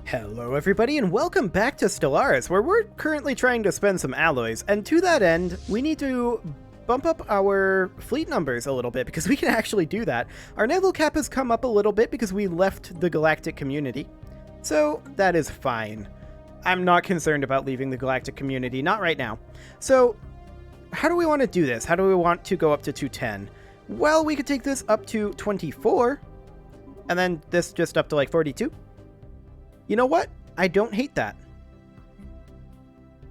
Hello everybody and welcome back to Stellaris, where we're currently trying to spend some alloys, and to that end, we need to bump up our fleet numbers a little bit, because we can actually do that. Our naval cap has come up a little bit because we left the galactic community, so that is fine. I'm not concerned about leaving the galactic community, not right now. So, how do we want to do this? How do we want to go up to 210? Well, we could take this up to 24, and then this just up to like 42. You know what? I don't hate that.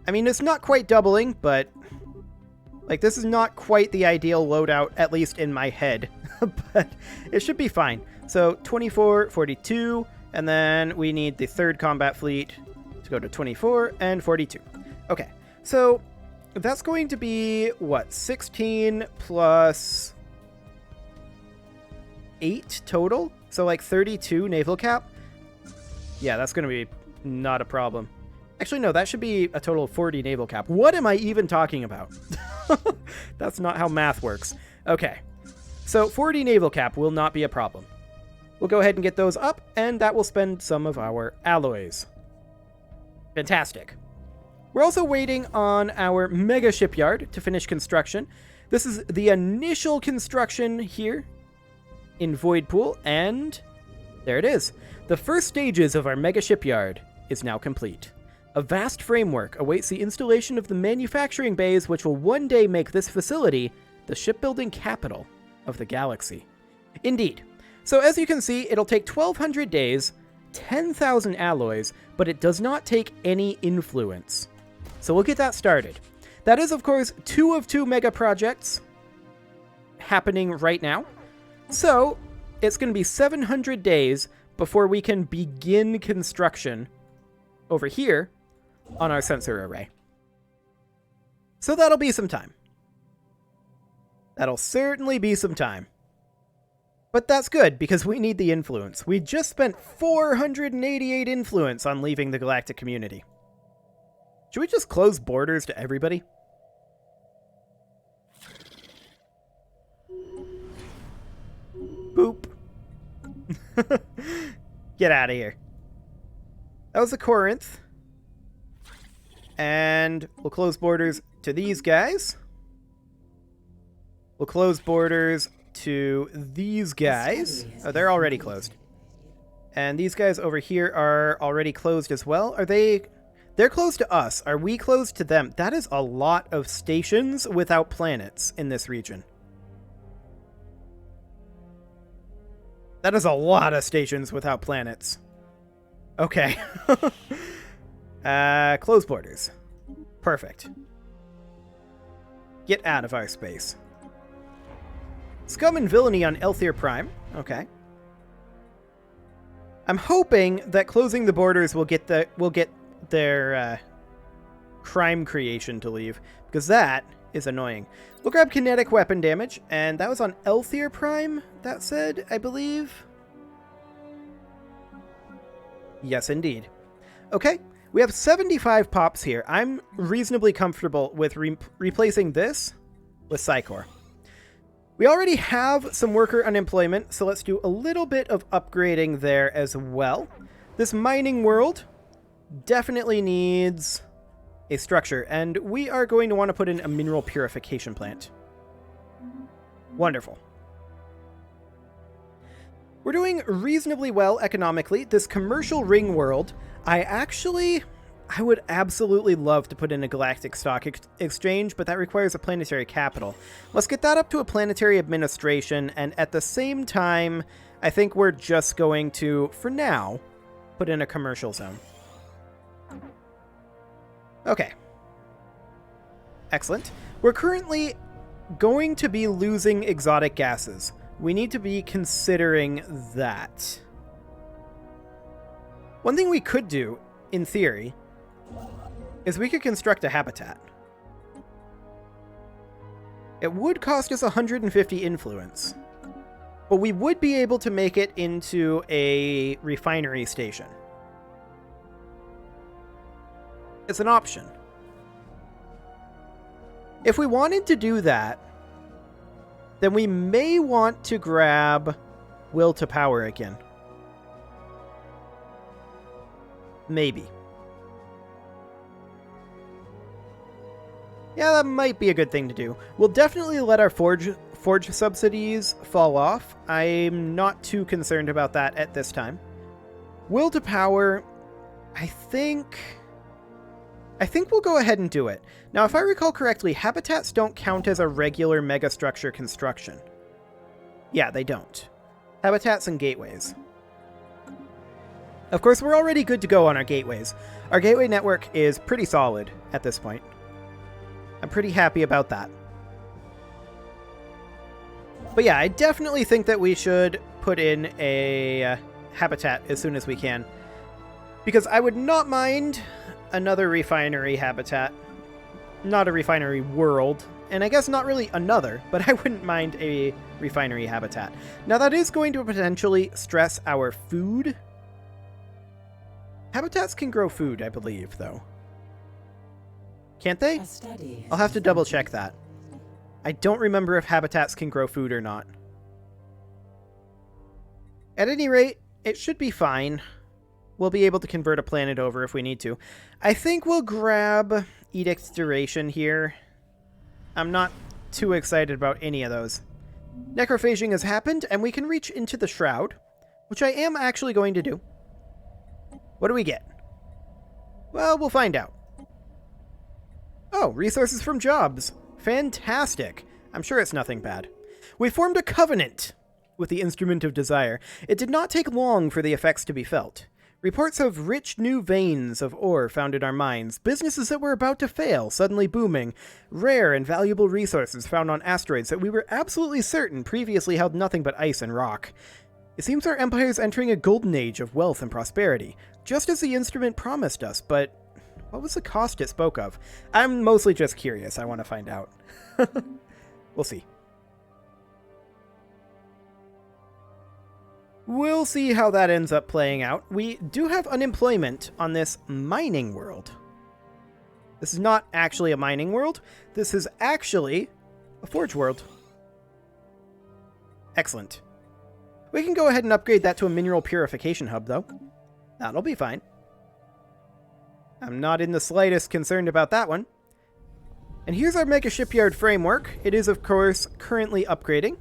I mean, it's not quite doubling, but like this is not quite the ideal loadout, at least in my head, but it should be fine. So 24, 42, and then we need the third combat fleet to go to 24 and 42. Okay, so that's going to be what? 16 plus 8 total? So like 32 naval cap? Yeah, that's going to be not a problem. Actually, no, that should be a total of 40 naval cap. What am I even talking about? That's not how math works. Okay, so 40 naval cap will not be a problem. We'll go ahead and get those up, and that will spend some of our alloys. Fantastic. We're also waiting on our mega shipyard to finish construction. This is the initial construction here in Voidpool, and there it is. The first stages of our mega shipyard is now complete. A vast framework awaits the installation of the manufacturing bays, which will one day make this facility the shipbuilding capital of the galaxy. Indeed. So as you can see, it'll take 1,200 days, 10,000 alloys, but it does not take any influence. So we'll get that started. That is, of course, 2 of 2 mega projects happening right now. So it's going to be 700 days before we can begin construction over here on our sensor array. So that'll be some time. That'll certainly be some time. But that's good, because we need the influence. We just spent 488 influence on leaving the galactic community. Should we just close borders to everybody? Boop. Get out of here. That was the Corinth. And we'll close borders to these guys. We'll close borders to these guys. Oh, they're already closed. And these guys over here are already closed as well. Are they... They're closed to us. Are we closed to them? That is a lot of stations without planets in this region. That is a lot of stations without planets. Okay. Close borders. Perfect. Get out of our space. Scum and villainy on Elthir Prime. Okay. I'm hoping that closing the borders will get their crime creation to leave, because that is annoying. We'll grab kinetic weapon damage, and that was on Elthir Prime, that said, I believe. Yes, indeed. Okay, we have 75 pops here. I'm reasonably comfortable with replacing this with Psychor. We already have some worker unemployment, so let's do a little bit of upgrading there as well. This mining world definitely needs a structure, and we are going to want to put in a mineral purification plant. Wonderful. We're doing reasonably well economically. This commercial ring world, I would absolutely love to put in a galactic stock exchange, but that requires a planetary capital. Let's get that up to a planetary administration, and at the same time, I think we're just going to, for now, put in a commercial zone. Okay. Excellent. We're currently going to be losing exotic gases. We need to be considering that. One thing we could do, in theory, is we could construct a habitat. It would cost us 150 influence, but we would be able to make it into a refinery station. It's an option. If we wanted to do that, then we may want to grab Will to Power again. Maybe. Yeah, that might be a good thing to do. We'll definitely let our forge subsidies fall off. I'm not too concerned about that at this time. Will to power, I think we'll go ahead and do it. Now, if I recall correctly, habitats don't count as a regular megastructure construction. Yeah, they don't. Habitats and gateways. Of course, we're already good to go on our gateways. Our gateway network is pretty solid at this point. I'm pretty happy about that. But yeah, I definitely think that we should put in a habitat as soon as we can. Because I would not mind another refinery habitat. Not a refinery world. And I guess not really another, but I wouldn't mind a refinery habitat. Now that is going to potentially stress our food. Habitats can grow food, I believe, though. Can't they? I'll have to double check that. I don't remember if habitats can grow food or not. At any rate, it should be fine. We'll be able to convert a planet over if we need to. I think we'll grab Edict Duration here. I'm not too excited about any of those. Necrophaging has happened, and we can reach into the Shroud, which I am actually going to do. What do we get? Well, we'll find out. Oh, resources from jobs. Fantastic. I'm sure it's nothing bad. We formed a covenant with the Instrument of Desire. It did not take long for the effects to be felt. Reports of rich new veins of ore found in our mines, businesses that were about to fail, suddenly booming, rare and valuable resources found on asteroids that we were absolutely certain previously held nothing but ice and rock. It seems our empire is entering a golden age of wealth and prosperity, just as the instrument promised us, but what was the cost it spoke of? I'm mostly just curious. I want to find out. We'll see. We'll see how that ends up playing out. We do have unemployment on this mining world. This is not actually a mining world. This is actually a forge world. Excellent. We can go ahead and upgrade that to a mineral purification hub, though. That'll be fine. I'm not in the slightest concerned about that one. And here's our mega shipyard framework. It is, of course, currently upgrading.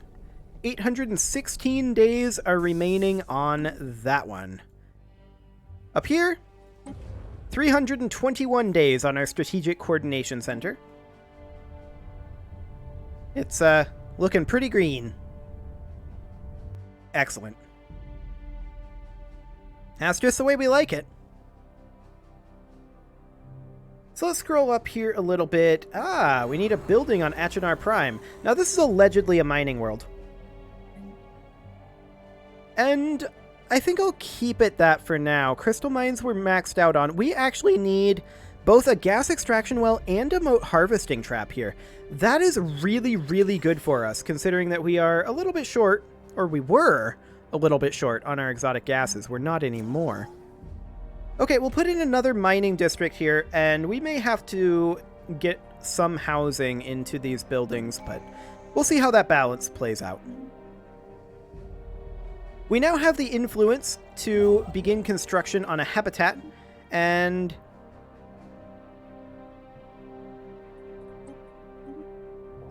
816 days are remaining on that one. Up here, 321 days on our Strategic Coordination Center. It's looking pretty green. Excellent. That's just the way we like it. So let's scroll up here a little bit. Ah, we need a building on Achenar Prime. Now this is allegedly a mining world. And I think I'll keep it that for now. Crystal mines were maxed out on. We actually need both a gas extraction well and a moat harvesting trap here. That is really, really good for us, considering that we are a little bit short, or we were a little bit short on our exotic gases. We're not anymore. Okay, we'll put in another mining district here, and we may have to get some housing into these buildings, but we'll see how that balance plays out. We now have the influence to begin construction on a habitat, and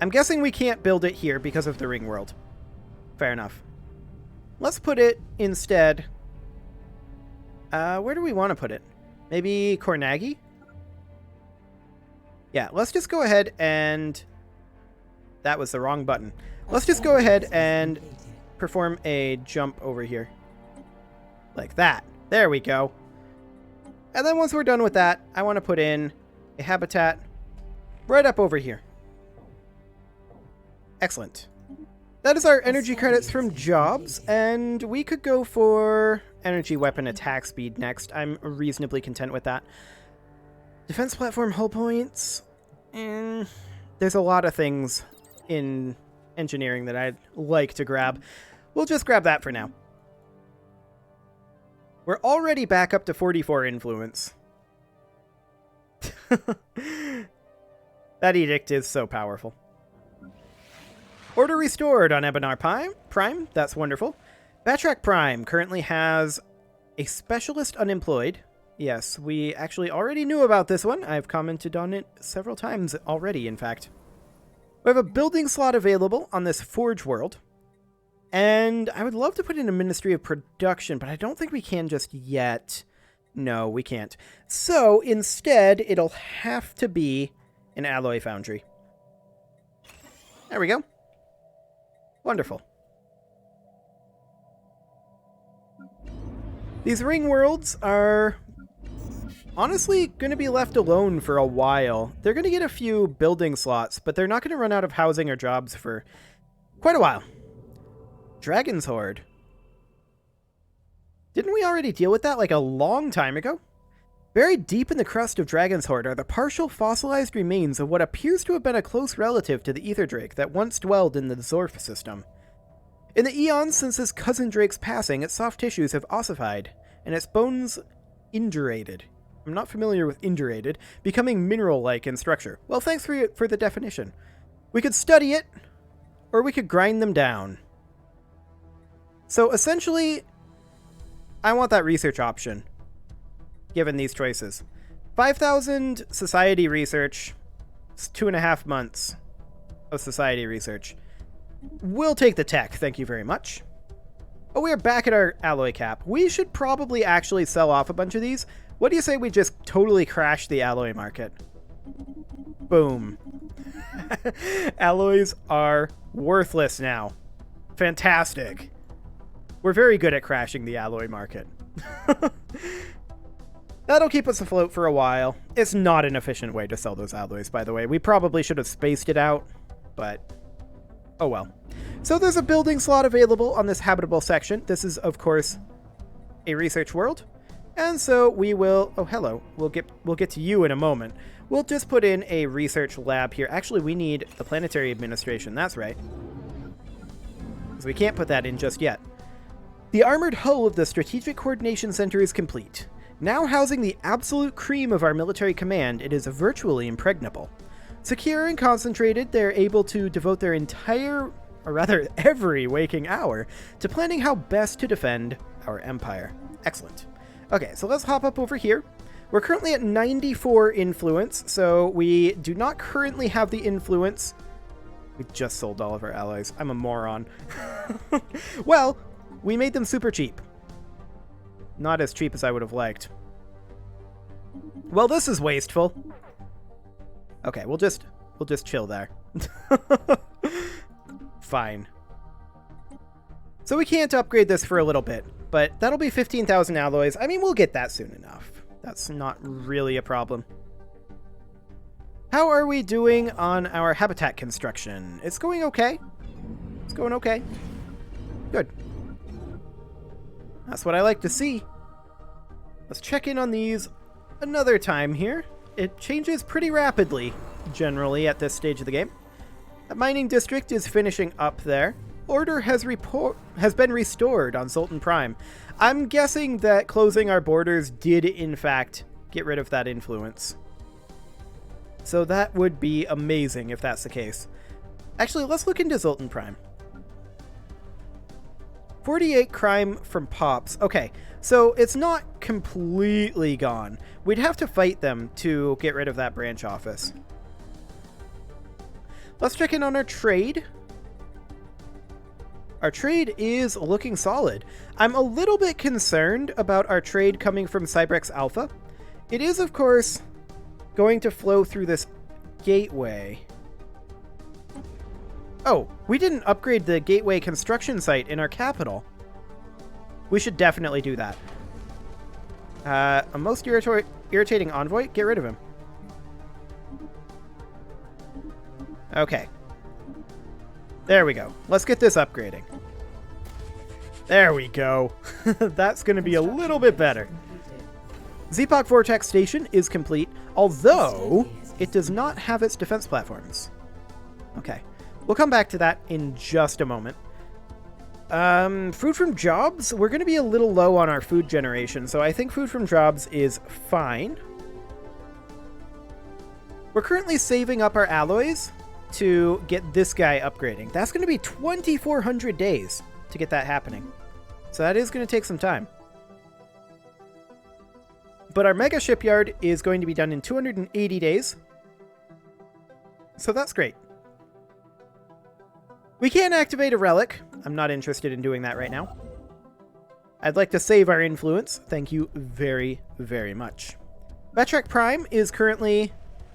I'm guessing we can't build it here because of the ring world. Fair enough. Let's put it instead... where do we want to put it? Maybe Kornagi? Yeah, let's just go ahead and... That was the wrong button. Let's just go ahead and perform a jump over here. Like that. There we go. And then once we're done with that, I want to put in a habitat right up over here. Excellent. That is our energy credits from jobs, and we could go for energy weapon attack speed next. I'm reasonably content with that. Defense platform hull points. There's a lot of things in engineering that I'd like to grab. We'll just grab that for now. We're already back up to 44 influence. That edict is so powerful. Order restored on Ebenar Prime. That's wonderful. Batrack Prime currently has a specialist unemployed Yes, we actually already knew about this one. I've commented on it several times already, in fact. We have a building slot available on this Forge world. And I would love to put in a Ministry of Production, but I don't think we can just yet. No, we can't. So, instead, it'll have to be an alloy foundry. There we go. Wonderful. These ring worlds are honestly going to be left alone for a while. They're going to get a few building slots, but they're not going to run out of housing or jobs for quite a while. Dragon's Horde. Didn't we already deal with that like a long time ago? Buried deep in the crust of Dragon's Horde are the partial fossilized remains of what appears to have been a close relative to the Ether Drake that once dwelled in the Zorf system. In the eons since his cousin Drake's passing, its soft tissues have ossified, and its bones indurated. I'm not familiar with indurated, becoming mineral-like in structure. Well, thanks for the definition. We could study it, or we could grind them down. So essentially, I want that research option, given these choices. 5,000 society research, it's 2.5 months of society research. We'll take the tech, thank you very much. Oh, we are back at our alloy cap. We should probably actually sell off a bunch of these. What do you say we just totally crash the alloy market? Boom. Alloys are worthless now. Fantastic. We're very good at crashing the alloy market. That'll keep us afloat for a while. It's not an efficient way to sell those alloys, by the way. We probably should have spaced it out, but oh well. So there's a building slot available on this habitable section. This is, of course, a research world. And so we will... Oh, hello. We'll get to you in a moment. We'll just put in a research lab here. Actually, we need the planetary administration. That's right. So we can't put that in just yet. The armored hull of the Strategic Coordination Center is complete. Now housing the absolute cream of our military command, it is virtually impregnable. Secure and concentrated, they're able to devote their entire, or rather every waking hour, to planning how best to defend our empire. Excellent. Okay, so let's hop up over here. We're currently at 94 influence, so we do not currently have the influence. We just sold all of our allies. I'm a moron. Well, we made them super cheap. Not as cheap as I would have liked. Well, this is wasteful. Okay, we'll just chill there. Fine. So we can't upgrade this for a little bit, but that'll be 15,000 alloys. I mean, we'll get that soon enough. That's not really a problem. How are we doing on our habitat construction? It's going okay. It's going okay. Good. That's what I like to see. Let's check in on these another time here. It changes pretty rapidly, generally, at this stage of the game. The mining district is finishing up there. Order has been restored on Sultan Prime. I'm guessing that closing our borders did, in fact, get rid of that influence. So that would be amazing if that's the case. Actually, let's look into Sultan Prime. 48 crime from Pops. Okay, so it's not completely gone. We'd have to fight them to get rid of that branch office. Let's check in on our trade. Our trade is looking solid. I'm a little bit concerned about our trade coming from Cybrex Alpha. It is, of course, going to flow through this gateway. Oh, we didn't upgrade the gateway construction site in our capital. We should definitely do that. A most irritating envoy? Get rid of him. Okay. There we go. Let's get this upgrading. There we go. That's going to be a little bit better. Zepok Vortex Station is complete, although it does not have its defense platforms. Okay. We'll come back to that in just a moment. Food from jobs? We're going to be a little low on our food generation, so I think food from jobs is fine. We're currently saving up our alloys to get this guy upgrading. That's going to be 2,400 days to get that happening. So that is going to take some time. But our mega shipyard is going to be done in 280 days. So that's great. We can activate a relic. I'm not interested in doing that right now. I'd like to save our influence. Thank you very, very much. Metrek Prime is currently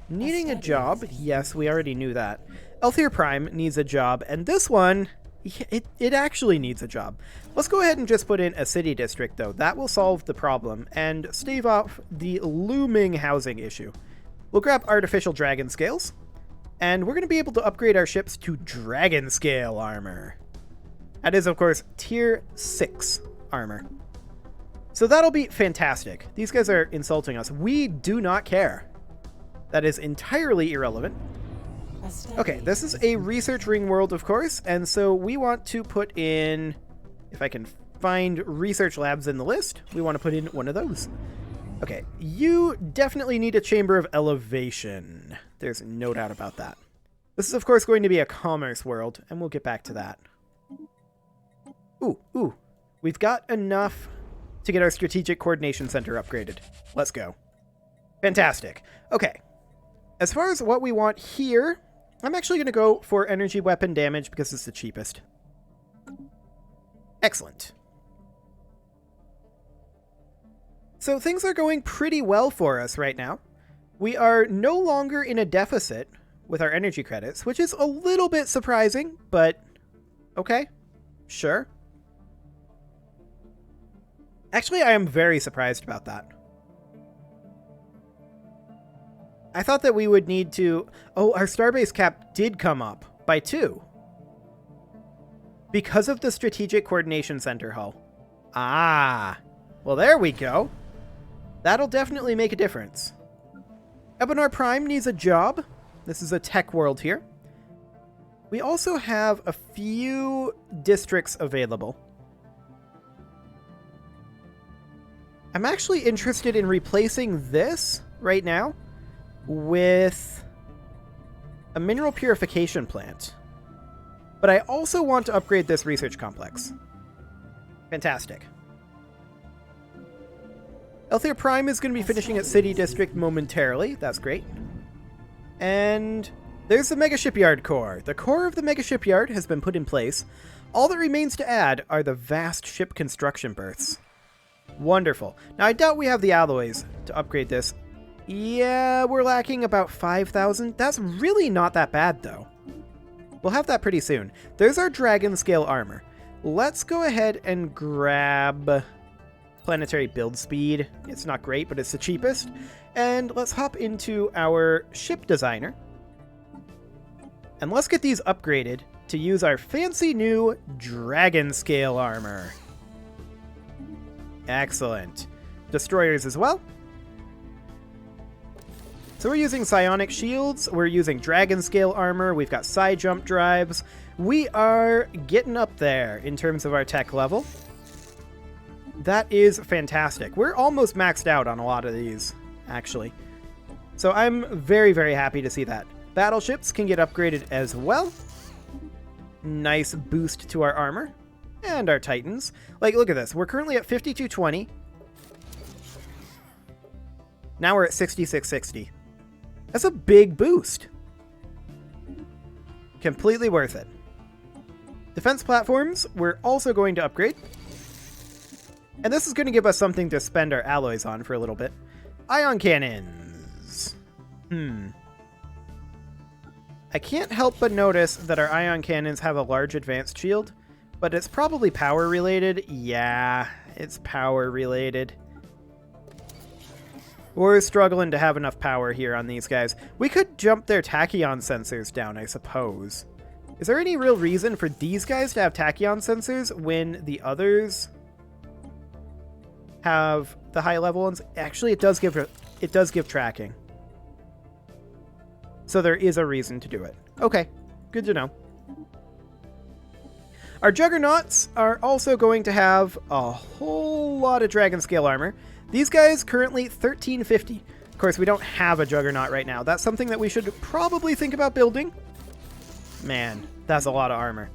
needing a job. Yes, we already knew that. Elthier Prime needs a job, and this one, it actually needs a job. Let's go ahead and just put in a city district, though. That will solve the problem and stave off the looming housing issue. We'll grab artificial dragon scales, and we're going to be able to upgrade our ships to dragon scale armor. That is, of course, tier 6 armor. So that'll be fantastic. These guys are insulting us. We do not care. That is entirely irrelevant. Okay, this is a research ring world, of course, and so we want to put in, if I can find research labs in the list, we want to put in one of those. Okay, you definitely need a chamber of elevation. There's no doubt about that. This is, of course, going to be a commerce world, and we'll get back to that. Ooh. We've got enough to get our strategic coordination center upgraded. Let's go. Fantastic. Okay. As far as what we want here, I'm actually going to go for energy weapon damage because it's the cheapest. Excellent. So things are going pretty well for us right now. We are no longer in a deficit with our energy credits, which is a little bit surprising, but okay, sure. Actually, I am very surprised about that. I thought that we would need to... Oh, our starbase cap did come up by 2. Because of the Strategic Coordination Center hull. Ah. Well, there we go. That'll definitely make a difference. Ebenar Prime needs a job. This is a tech world here. We also have a few districts available. I'm actually interested in replacing this right now with a mineral purification plant. But I also want to upgrade this research complex. Fantastic. Elthier Prime is going to be finishing at City District momentarily. That's great. And there's the Mega Shipyard core. The core of the Mega Shipyard has been put in place. All that remains to add are the vast ship construction berths. Wonderful. Now, I doubt we have the alloys to upgrade this. Yeah, we're lacking about 5,000. That's really not that bad, though. We'll have that pretty soon. There's our dragon scale armor. Let's go ahead and grab planetary build speed. It's not great, but it's the cheapest. And let's hop into our ship designer. And let's get these upgraded to use our fancy new dragon scale armor. Excellent. Destroyers as well. So we're using psionic shields, we're using dragon scale armor, we've got side jump drives. We are getting up there in terms of our tech level. That is fantastic. We're almost maxed out on a lot of these, actually. So I'm very, very happy to see that. Battleships can get upgraded as well. Nice boost to our armor. And our Titans. Like, look at this. We're currently at 5220. Now we're at 6660. That's a big boost. Completely worth it. Defense platforms, we're also going to upgrade. And this is going to give us something to spend our alloys on for a little bit. Ion cannons. I can't help but notice that our ion cannons have a large advanced shield, but it's probably power related. Yeah, it's power related. We're struggling to have enough power here on these guys. We could jump their tachyon sensors down, I suppose. Is there any real reason for these guys to have tachyon sensors when the others have the high level ones? Actually, it does give tracking. So there is a reason to do it. Okay, good to know. Our Juggernauts are also going to have a whole lot of dragon scale armor. These guys currently 1350. Of course, we don't have a Juggernaut right now. That's something that we should probably think about building. Man, that's a lot of armor.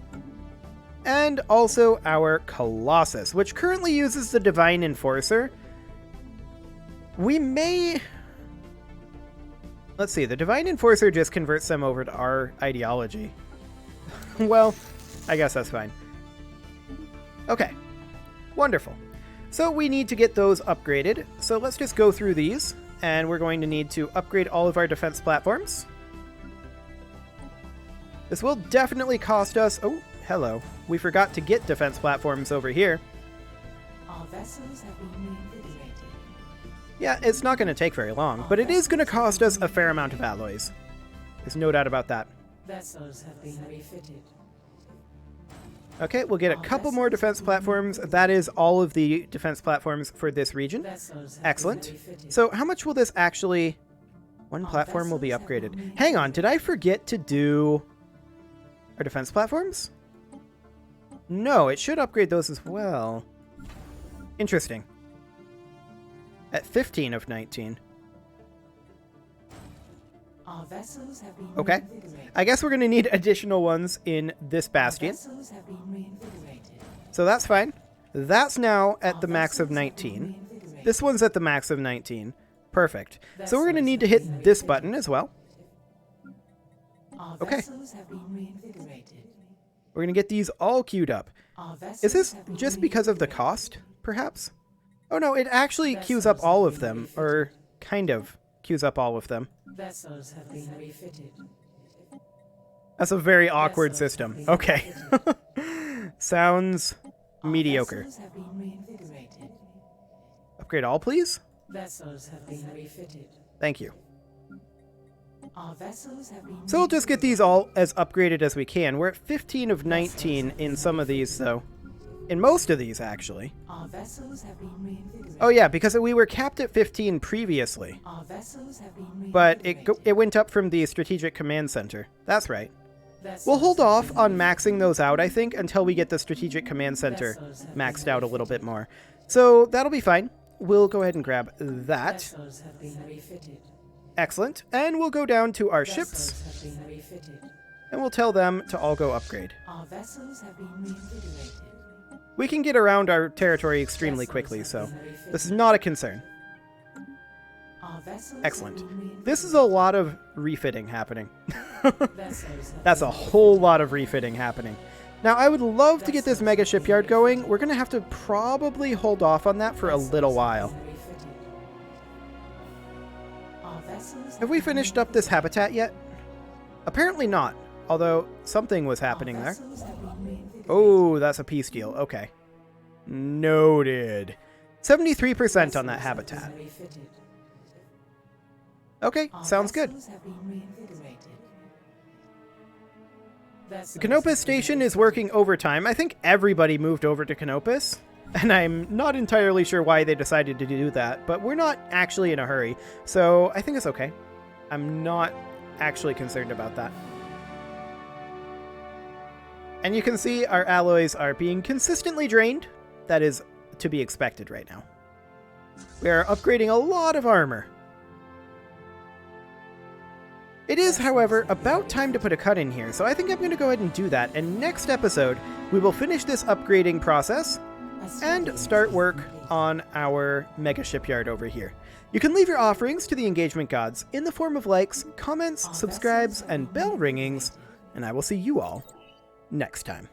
And also our Colossus, which currently uses the Divine Enforcer. We may... Let's see, the Divine Enforcer just converts them over to our ideology. Well, I guess that's fine. Okay, wonderful. So we need to get those upgraded. So let's just go through these, and we're going to need to upgrade all of our defense platforms. This will definitely cost us... Oh, hello. We forgot to get defense platforms over here. Our vessels have been reinvigorated. Yeah, it's not going to take very long, but it is going to cost us a fair amount of alloys. There's no doubt about that. Vessels have been refitted. Okay, we'll get a couple more defense platforms. That is all of the defense platforms for this region. Excellent. So how much will this actually... One platform will be upgraded. Hang on, did I forget to do our defense platforms? No, it should upgrade those as well. Interesting. At 15 of 19. Our vessels have been Okay. I guess we're going to need additional ones in this bastion. Vessels have been reinvigorated. So that's fine. That's now at the max of 19. This one's at the max of 19. Perfect. So we're going to need to hit this button as well. Our Okay. vessels have been reinvigorated. We're going to get these all queued up. Our vessels Is this have been just because of the cost, perhaps? Oh no, it actually queues up all of them, or kind of queues up all of them. Vessels have been refitted. That's a very awkward system. Okay. Sounds mediocre. Vessels have been reinvigorated. Upgrade all, please? Vessels have been refitted. Thank you. Our vessels have been So we'll just get these all as upgraded as we can. We're at 15 of 19 in some of these, though. In most of these, actually. Our vessels have been reinvigorated. Oh yeah, because we were capped at 15 previously. Our vessels have been But reinvigorated. it went up from the Strategic Command Center. That's right. Vessels We'll hold have off been on maxing those out, I think, until we get the Strategic Command Center maxed out a little bit more. So that'll be fine. We'll go ahead and grab that. Vessels have been refitted. Excellent. And we'll go down to our ships, Vessels have been refitted. and we'll tell them to all go upgrade. Our vessels have been reinvigorated. We can get around our territory extremely quickly, so this is not a concern. Our vessels Excellent. have been reinvigorated. This is a lot of refitting happening. Vessels have That's been a whole lot of refitting happening. Now, I would love to get this mega shipyard going. We're going to have to probably hold off on that for a little while. refitted. Our vessels Have we finished up this habitat yet? Apparently not, although something was happening there. vessels have been reinvigorated. Oh, that's a peace deal. Okay. Noted. 73% on that habitat. Refitted. Okay, Our sounds good. vessels have been reinvigorated. The Vessels Canopus have been station is working overtime. I think everybody moved over to Canopus, and I'm not entirely sure why they decided to do that, but we're not actually in a hurry, so I think it's okay. I'm not actually concerned about that. And you can see our alloys are being consistently drained. That is to be expected right now. We are upgrading a lot of armor. It is, however, about time to put a cut in here, so I think I'm going to go ahead and do that, and next episode, we will finish this upgrading process and start work on our mega shipyard over here. You can leave your offerings to the engagement gods in the form of likes, comments, subscribes, and bell ringings, and I will see you all next time.